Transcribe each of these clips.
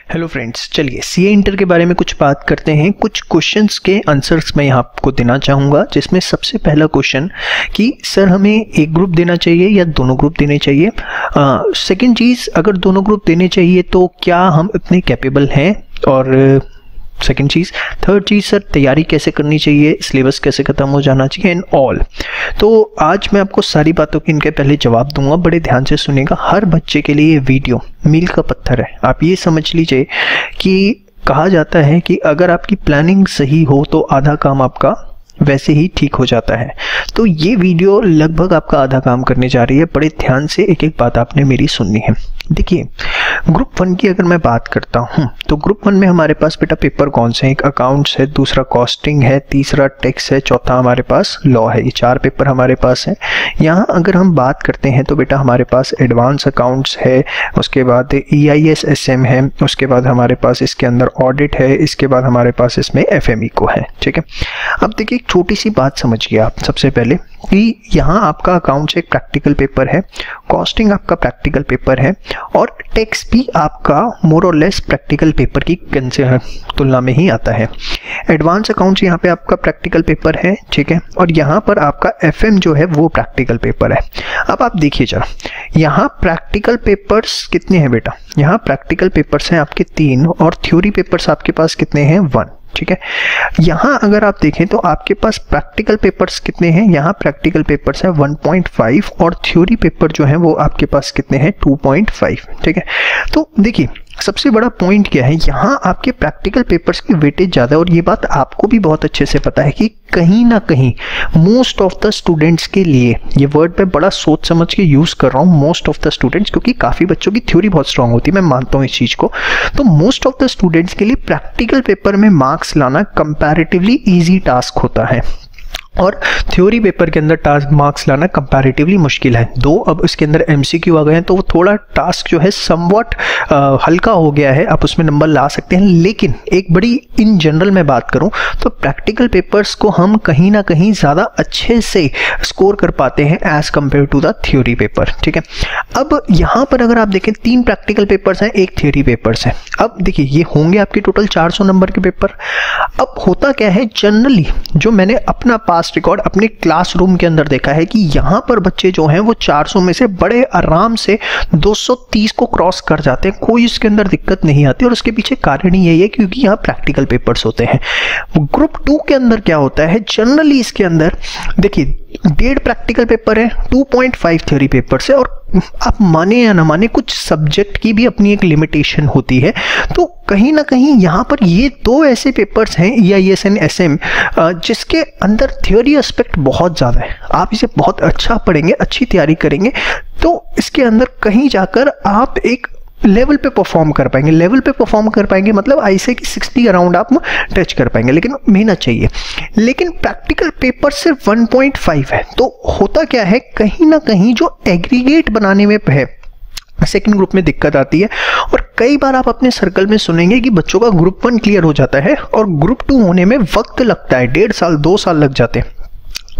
Hello friends, चलिए CA inter के बारे में कुछ बात करते हैं। कुछ क्वेश्चंस के आंसर्स मैं यहाँ आपको देना चाहूँगा, जिसमें सबसे पहला क्वेश्चन कि सर हमें एक ग्रुप देना चाहिए या दोनों ग्रुप देने चाहिए। सेकंड चीज़, अगर दोनों ग्रुप देने चाहिए तो क्या हम इतने कैपेबल हैं, और सेकंड चीज़। थर्ड चीज़, सर तैयारी कैसे करनी चाहिए, सिलेबस कैसे ख़त्म हो जाना चाहिए एंड ऑल। तो आज मैं आपको सारी बातों के इनके पहले जवाब दूंगा, बड़े ध्यान से सुनिएगा। हर बच्चे के लिए ये वीडियो मील का पत्थर है। आप ये समझ लीजिए कि कहा जाता है कि अगर आपकी प्लानिंग सही हो तो आधा काम आपका वैसे ही ठीक हो जाता है। तो ये वीडियो लगभग आपका आधा काम करने जा रही है। बड़े ध्यान से एक एक बात आपने मेरी सुननी है। देखिए, ग्रुप 1 की अगर मैं बात करता हूँ तो ग्रुप 1 में हमारे पास बेटा पेपर कौन से हैं? एक अकाउंट्स है, दूसरा कॉस्टिंग है, तीसरा टैक्स है, चौथा हमारे पास लॉ है। ये 4 पेपर हमारे पास हैं। यहाँ अगर हम बात करते हैं तो बेटा हमारे पास एडवांस अकाउंट्स है, उसके बाद EIS SM है, उसके बाद हमारे पास इसके अंदर ऑडिट है, इसके बाद हमारे पास इसमें FME को है। ठीक है, अब देखिए एक छोटी सी बात समझिए आप सबसे पहले कि यहाँ आपका अकाउंट्स एक प्रैक्टिकल पेपर है, कॉस्टिंग आपका प्रैक्टिकल पेपर है और टैक्स भी आपका मोर और लेस प्रैक्टिकल पेपर की तुलना में ही आता है। एडवांस अकाउंट्स यहाँ पे आपका प्रैक्टिकल पेपर है, ठीक है, और यहाँ पर आपका FM जो है वो प्रैक्टिकल पेपर है। अब आप देखिए जरा, यहाँ प्रैक्टिकल पेपर्स कितने हैं बेटा? यहाँ प्रैक्टिकल पेपर्स हैं आपके 3 और थ्योरी पेपर्स आपके पास कितने हैं? 1। ठीक है, यहाँ अगर आप देखें तो आपके पास प्रैक्टिकल पेपर्स कितने हैं? यहाँ प्रैक्टिकल पेपर्स है 1.5 और थ्योरी पेपर जो है वो आपके पास कितने हैं? 2.5। ठीक है, तो देखिए सबसे बड़ा पॉइंट क्या है, यहाँ आपके प्रैक्टिकल पेपर्स की वेटेज ज़्यादा है। और ये बात आपको भी बहुत अच्छे से पता है कि कहीं ना कहीं मोस्ट ऑफ द स्टूडेंट्स के लिए, ये वर्ड मैं बड़ा सोच समझ के यूज़ कर रहा हूँ, मोस्ट ऑफ द स्टूडेंट्स, क्योंकि काफ़ी बच्चों की थ्योरी बहुत स्ट्रांग होती है, मैं मानता हूँ इस चीज़ को। तो मोस्ट ऑफ द स्टूडेंट्स के लिए प्रैक्टिकल पेपर में मार्क्स लाना कंपैरेटिवली ईजी टास्क होता है और थ्योरी पेपर के अंदर मार्क्स लाना कंपैरेटिवली मुश्किल है। दो अब इसके अंदर MCQ आ गए हैं तो वो थोड़ा टास्क जो है समवट हल्का हो गया है, आप उसमें नंबर ला सकते हैं। लेकिन एक बड़ी इन जनरल मैं बात करूं तो प्रैक्टिकल पेपर्स को हम कहीं ना कहीं ज़्यादा अच्छे से स्कोर कर पाते हैं as compared to the theory paper. ठीक है, अब यहाँ पर अगर आप देखें 3 प्रैक्टिकल पेपर्स हैं, 1 थ्योरी पेपर्स है। अब देखिए ये होंगे आपके टोटल 400 नंबर के पेपर। अब होता क्या है, जनरली जो मैंने अपना पास्ट रिकॉर्ड अपने क्लासरूम के अंदर देखा है कि यहाँ पर बच्चे जो हैं वो 400 में से बड़े आराम से 230 को क्रॉस कर जाते हैं, कोई इसके अंदर दिक्कत नहीं आती। और उसके पीछे कारण ही यही है क्योंकि यहाँ प्रैक्टिकल पेपर्स होते हैं। ग्रुप 2 के अंदर क्या होता है, जनरली इसके अंदर देखिए 1.5 प्रैक्टिकल पेपर है, 2.5 थ्योरी पेपर्स है। और आप माने या ना माने कुछ सब्जेक्ट की भी अपनी एक लिमिटेशन होती है। तो कहीं ना कहीं यहाँ पर ये 2 ऐसे पेपर्स हैं EIS एंड SM जिसके अंदर थ्योरी एस्पेक्ट बहुत ज़्यादा है। आप इसे बहुत अच्छा पढ़ेंगे, अच्छी तैयारी करेंगे तो इसके अंदर कहीं जाकर आप एक लेवल पे परफॉर्म कर पाएंगे। लेवल पे परफॉर्म कर पाएंगे मतलब ऐसे कि 60 अराउंड आप टच कर पाएंगे, लेकिन मेहनत चाहिए। लेकिन प्रैक्टिकल पेपर सिर्फ 1.5 है। तो होता क्या है, कहीं ना कहीं जो एग्रीगेट बनाने में है सेकंड ग्रुप में दिक्कत आती है। और कई बार आप अपने सर्कल में सुनेंगे कि बच्चों का ग्रुप 1 क्लियर हो जाता है और ग्रुप 2 होने में वक्त लगता है, 1.5 साल 2 साल लग जाते हैं।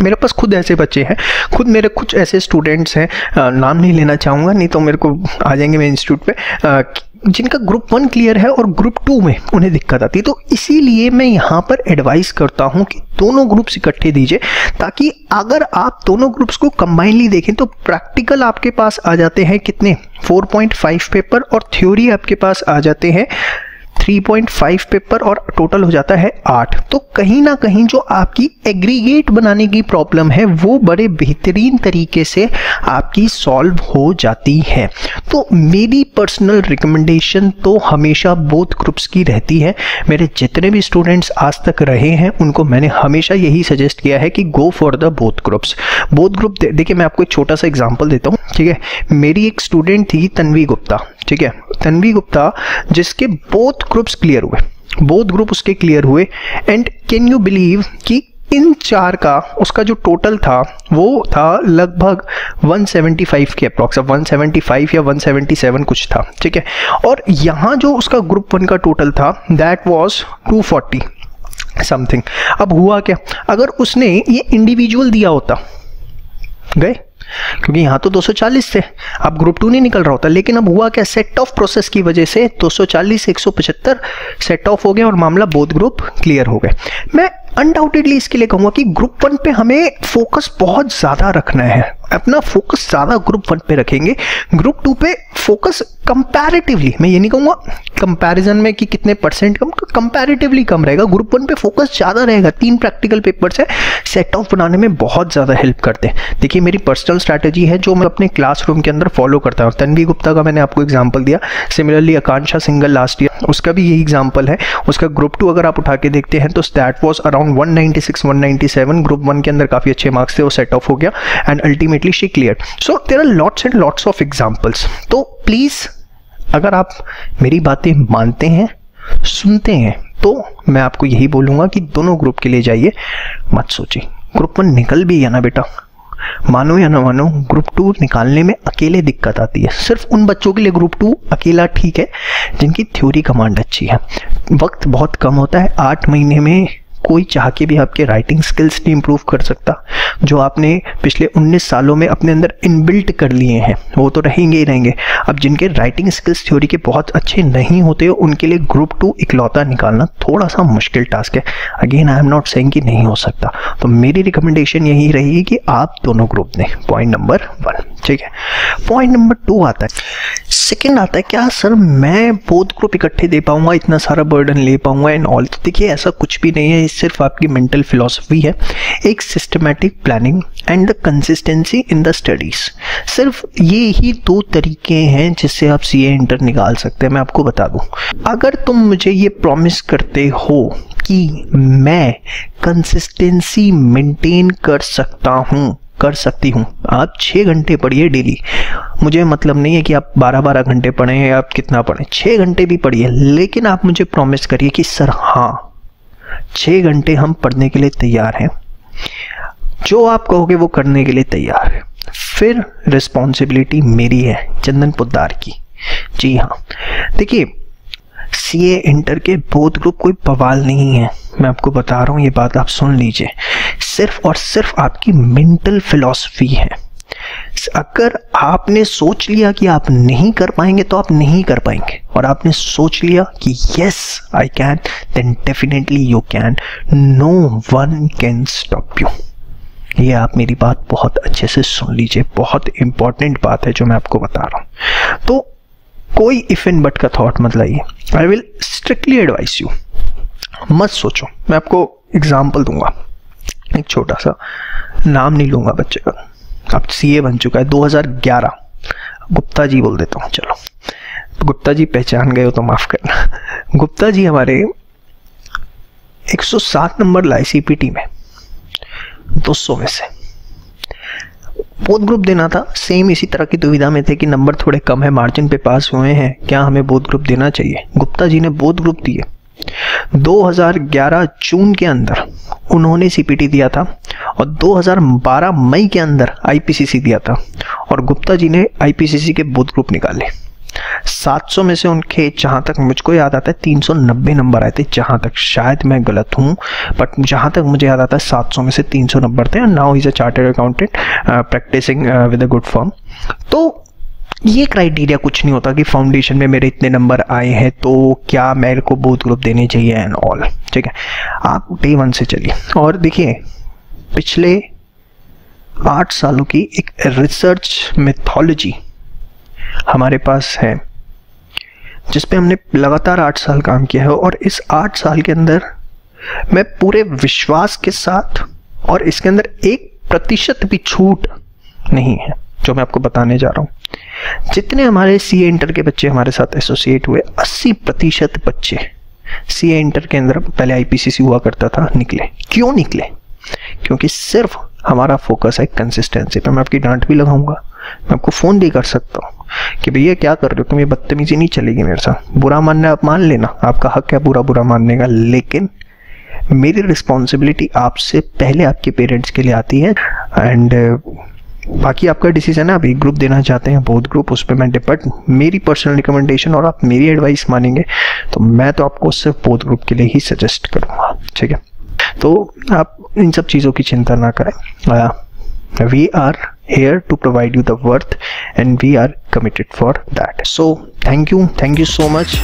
मेरे पास खुद ऐसे बच्चे हैं, खुद मेरे कुछ ऐसे स्टूडेंट्स हैं, नाम नहीं लेना चाहूँगा नहीं तो मेरे को आ जाएंगे मेरे इंस्टीट्यूट पे, जिनका ग्रुप 1 क्लियर है और ग्रुप 2 में उन्हें दिक्कत आती है। तो इसीलिए मैं यहाँ पर एडवाइस करता हूँ कि दोनों ग्रुप्स इकट्ठे दीजिए, ताकि अगर आप दोनों ग्रुप्स को कंबाइनली देखें तो प्रैक्टिकल आपके पास आ जाते हैं कितने, 4.5 पेपर और थ्योरी आपके पास आ जाते हैं 3.5 पेपर और टोटल हो जाता है 8। तो कहीं ना कहीं जो आपकी एग्रीगेट बनाने की प्रॉब्लम है वो बड़े बेहतरीन तरीके से आपकी सॉल्व हो जाती है। तो मेरी पर्सनल रिकमेंडेशन तो हमेशा बोथ ग्रुप्स की रहती है। मेरे जितने भी स्टूडेंट्स आज तक रहे हैं उनको मैंने हमेशा यही सजेस्ट किया है कि go for the both groups. Both group देखिए मैं आपको एक छोटा सा एग्जाम्पल देता हूँ। ठीक है, मेरी एक स्टूडेंट थी तन्वी गुप्ता। ठीक है, तन्वी गुप्ता जिसके बोथ ग्रुप्स क्लियर हुए, बोथ ग्रुप उसके क्लियर हुए। एंड कैन यू बिलीव कि इन 4 का उसका जो टोटल था वो था लगभग 175 के अप्रॉक्स, 175 या 177 कुछ था। ठीक है, और यहाँ जो उसका ग्रुप 1 का टोटल था दैट वाज 240 समथिंग। अब हुआ क्या, अगर उसने ये इंडिविजुअल दिया होता, गए क्योंकि यहाँ तो 240 थे, अब ग्रुप 2 नहीं निकल रहा होता। लेकिन अब हुआ क्या, सेट ऑफ प्रोसेस की वजह से 240 से 175 सेट ऑफ हो गए और मामला बोथ ग्रुप क्लियर हो गए। मैं अनडाउटेडली इसके लिए कहूँगा कि ग्रुप 1 पे हमें फोकस बहुत ज़्यादा रखना है, अपना फोकस ज़्यादा ग्रुप 1 पे रखेंगे। ग्रुप 2 पे फोकस कंपैरेटिवली, मैं ये नहीं कहूँगा कंपैरिजन में कि कितने परसेंट कम, कंपैरेटिवली कम रहेगा। ग्रुप 1 पे फोकस ज़्यादा रहेगा। 3 प्रैक्टिकल पेपर्स है, सेट ऑफ बनाने में बहुत ज़्यादा हेल्प करते हैं। देखिए मेरी पर्सनल स्ट्रैटेजी है जो मैं अपने क्लासरूम के अंदर फॉलो करता हूँ। तन्वी गुप्ता का मैंने आपको एग्जाम्पल दिया, सिमिलरली आकांक्षा सिंगल लास्ट ईयर, उसका भी यही एग्जाम्पल है। उसका ग्रुप 2 अगर आप उठा के देखते हैं तो दैट वॉज अराउंड 196-197। ग्रुप 1 के अंदर काफ़ी अच्छे मार्क्स थे, वो सेट ऑफ हो गया and ultimately she cleared. So there are lots and lots of examples. तो प्लीज़ अगर आप मेरी बातें मानते हैं, सुनते हैं, तो मैं आपको यही बोलूँगा कि दोनों ग्रुप के लिए जाइए, मत सोचिए। ग्रुप 1 निकल भी गया ना बेटा, मानो या ना मानो, ग्रुप 2 निकालने में अकेले दिक्कत आती है। सिर्फ उन बच्चों के लिए ग्रुप 2 अकेला ठीक है जिनकी थ्योरी कमांड अच्छी है। वक्त बहुत कम होता है, 8 महीने में कोई चाह के भी आपके राइटिंग स्किल्स नहीं इंप्रूव कर सकता। जो आपने पिछले 19 सालों में अपने अंदर इनबिल्ट कर लिए हैं वो तो रहेंगे ही रहेंगे। अब जिनके राइटिंग स्किल्स थ्योरी के बहुत अच्छे नहीं होते उनके लिए ग्रुप 2 इकलौता निकालना थोड़ा सा मुश्किल टास्क है। Again I am not saying कि नहीं हो सकता, तो मेरी रिकमेंडेशन यही रहेगी कि आप दोनों ग्रुप दें। पॉइंट नंबर 1, ठीक है। पॉइंट नंबर 2 आता है, सेकेंड आता है, क्या सर मैं बोथ ग्रुप इकट्ठे दे पाऊंगा, इतना सारा बर्डन ले पाऊंगा एंड ऑल। तो देखिए ऐसा कुछ भी नहीं है, सिर्फ आपकी मेंटल फिलॉसफी है। एक systematic planning and the consistency in the studies, सिर्फ ये ही 2 तरीके हैं जिससे आप सीए इंटर निकाल सकते हैं। मैं आपको बता दूं, अगर तुम मुझे ये प्रॉमिस करते हो कि मैं कंसिस्टेंसी मेंटेन कर सकती हूँ, आप 6 घंटे पढ़िए डेली। मुझे मतलब नहीं है कि आप 12-12 घंटे पढ़ें या आप कितना पढ़ें, 6 घंटे भी पढ़िए, लेकिन आप मुझे प्रॉमिस करिए कि सर हाँ 6 घंटे हम पढ़ने के लिए तैयार हैं, जो आप कहोगे वो करने के लिए तैयार है। फिर रिस्पॉन्सिबिलिटी मेरी है, चंदन पोद्दार की। जी हाँ, देखिए सीए इंटर के बोथ ग्रुप कोई बवाल नहीं है, मैं आपको बता रहा हूँ, ये बात आप सुन लीजिए। सिर्फ और सिर्फ आपकी मेंटल फिलॉसफी है। अगर आपने सोच लिया कि आप नहीं कर पाएंगे तो आप नहीं कर पाएंगे, और आपने सोच लिया कि yes I can, then definitely you can, no one can stop you. ये आप मेरी बात बहुत अच्छे से सुन लीजिए, बहुत इंपॉर्टेंट बात है जो मैं आपको बता रहा हूँ। तो कोई इफ एंड बट का थॉट मत लाइए, I will strictly advice you, मत सोचो। मैं आपको एग्जाम्पल दूंगा, एक छोटा सा, नाम नहीं लूंगा बच्चे का, अब सीए बन चुका है 2011, गुप्ता जी बोल देता हूँ, चलो गुप्ता जी पहचान गए हो तो माफ करना। गुप्ता जी हमारे 107 नंबर लाए सीपीटी में 200 में से। बोथ ग्रुप देना था, सेम इसी तरह की दुविधा में थे कि नंबर थोड़े कम है, मार्जिन पे पास हुए हैं, क्या हमें बोथ ग्रुप देना चाहिए। गुप्ता जी ने बोथ ग्रुप दिए। 2011 जून के अंदर उन्होंने सीपीटी दिया था और 2012 मई के अंदर आईपीसीसी दिया था, और गुप्ता जी ने आईपीसीसी के बोथ ग्रुप निकाले। 700 में से उनके जहाँ तक मुझको याद आता है 390 नंबर आए थे, जहाँ तक, शायद मैं गलत हूँ बट जहाँ तक मुझे याद आता है 700 में से 300 नंबर थे। Now is a chartered accountant practising with a good firm. तो ये क्राइटेरिया कुछ नहीं होता कि फाउंडेशन में मेरे इतने नंबर आए हैं तो क्या मेरे को बोथ ग्रुप देने चाहिए एंड ऑल, ठीक है। आप डे 1 से चलिए और देखिए पिछले 8 सालों की एक रिसर्च मेथोलॉजी हमारे पास है जिस पे हमने लगातार 8 साल काम किया है, और इस 8 साल के अंदर मैं पूरे विश्वास के साथ, और इसके अंदर 1% भी छूट नहीं है जो मैं आपको बताने जा रहा हूं। जितने हमारे सीए इंटर के बच्चे हमारे साथ एसोसिएट हुए, 80% बच्चे सीए इंटर के अंदर, पहले आईपीसीसी हुआ करता था, निकले। क्यों निकले? क्योंकि सिर्फ हमारा फोकस है कंसिस्टेंसी पे। मैं आपकी डांट भी लगाऊंगा, मैं आपको फ़ोन भी कर सकता हूँ कि भैया क्या कर रहे हो तुम, ये बदतमीजी नहीं चलेगी मेरे साथ। बुरा मानना आप मान लेना, आपका हक है बुरा मानने का, लेकिन मेरी रिस्पॉन्सिबिलिटी आपसे पहले आपके पेरेंट्स के लिए आती है। एंड बाकी आपका डिसीजन है, आप एक ग्रुप देना चाहते हैं, बोथ ग्रुप, उस पर मैं बट मेरी पर्सनल रिकमेंडेशन और आप मेरी एडवाइस मानेंगे तो मैं तो आपको सिर्फ बोथ ग्रुप के लिए ही सजेस्ट करूँगा, ठीक है। तो आप इन सब चीज़ों की चिंता ना करें। We are here to provide you the worth, and we are committed for that. So thank you so much.